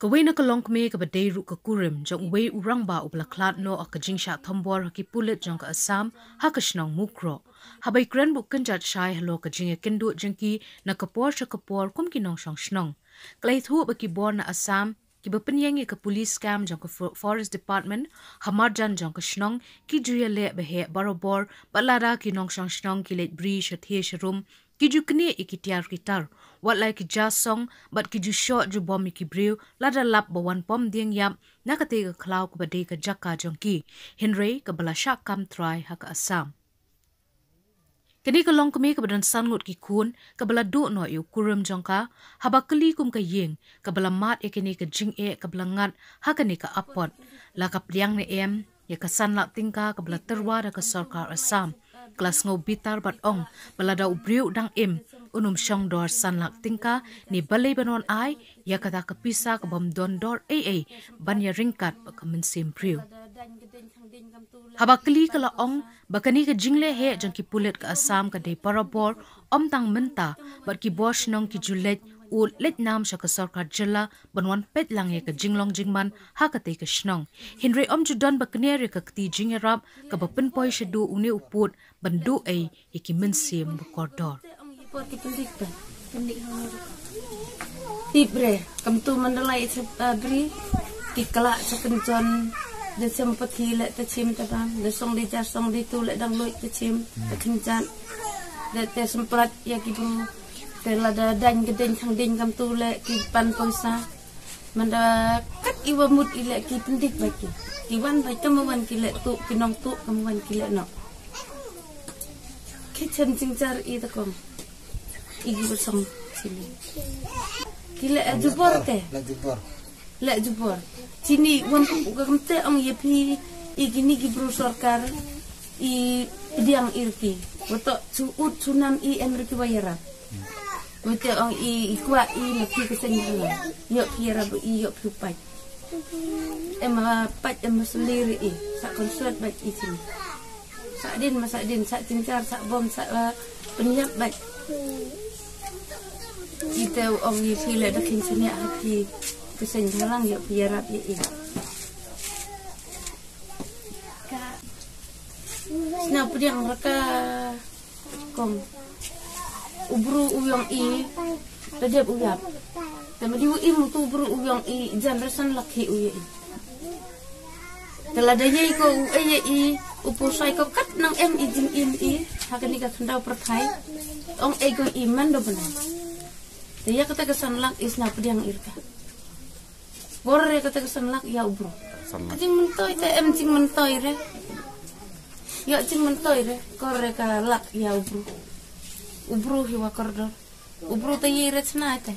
Kawai na kalong kami kabadai ru kakurim jong wei urang ba ubla klat no akajing sha thambor haki pulit jong ka Assam hakashnong mukro. Habai kren bu kanjat shai halo kajing kendu jengki na kapor sha kapor kum kinong shong shnong. Klai thu baki bor na Assam ki bepenyangi ke police scam jong ka forest department hamarjan jong ka shnong ki juya le behe barobor balada kinong shong shnong ki let Briew shathe sharum ki ju kne ikitiar kitar wat lai ki jasong but ki ju shot ju bom ki Briew lada lap bawan pom ding yap nakate ka klau ko bade ka jakka jongki Henry ka bala sha Kham try ha ka Assam kini ka long kami ka badan sangut ki kun ka bala do no yu kurum jongka haba kali kum ka yeng ka bala mat ekene ka jing e ka bala ngat ha ka ni ka apot la ka priang ne em ya ka san lak tingka ka bala terwa da ka Sorkar Assam kelas ngau bitar bat ong balada Briew dang im unum Shongdor sanlak tingka ni balai banon ai ya kata kepisa ke bom dondor banya ringkat ka Mynsiem Briew habakli kala ong bakani ke jingle he jong ki pulet ka Assam ka de parabor om tang menta bat ki bosh nong ki julet u let nam sha ka Sorkar jilla banwan pet lang ye ka jinglong jingman ha ka te ka shnong Henry om judan baknere ka kti jingerap ka bapen poi shedu uni uput bandu ai ki Mynsiem bukordor Ki pendik ba pendik tibre kam tu mandalai Briew ki kala sa penjon de sempat hile ta chim ta bam de song di jar song di tu le dang loit ta chim ta khinjan de te sempat ya ki bu te la da dan gedeng thang ding kam tu le ki pan poisa manda kat iwa mut ile ki pendik ba ki wan ba tamawan ki le tu ki nong tu kamwan ki le no ki chen jing jar I ta kom igi bersong sini kila jubor te la jubor sini wan kamte ong yepi igini ki Briew Sorkar I diang irki woto suut sunam I emerki wayara woto ong I kwa I lepi ke Sengbhalang yok kira bu I yok pupai ema pat ema seliri I sak konsert bat I sini sak din sak cincar sak bom sak penyap bat kita orang ni pilih dah kincanya hati Sengbhalang ya biarap ya ini. Nah pediang mereka kom ubru uyang I tadiap uyap. Tapi dia imu tu ubru uyang I janrasan laki uyai. Teladanya iko uyai upusai kau kat nang ijing I hakan ika kendau pertai. Ong ego iman do benar. Dia kata kesanlak isna pediang irka. Borre kata kesanlak ya ubro. Cing mentoy te cing mentoy re. Ya cing mentoy re. Korre ka lak ya ubro. Ubro hiwa kordor. Ubro te yire cna te.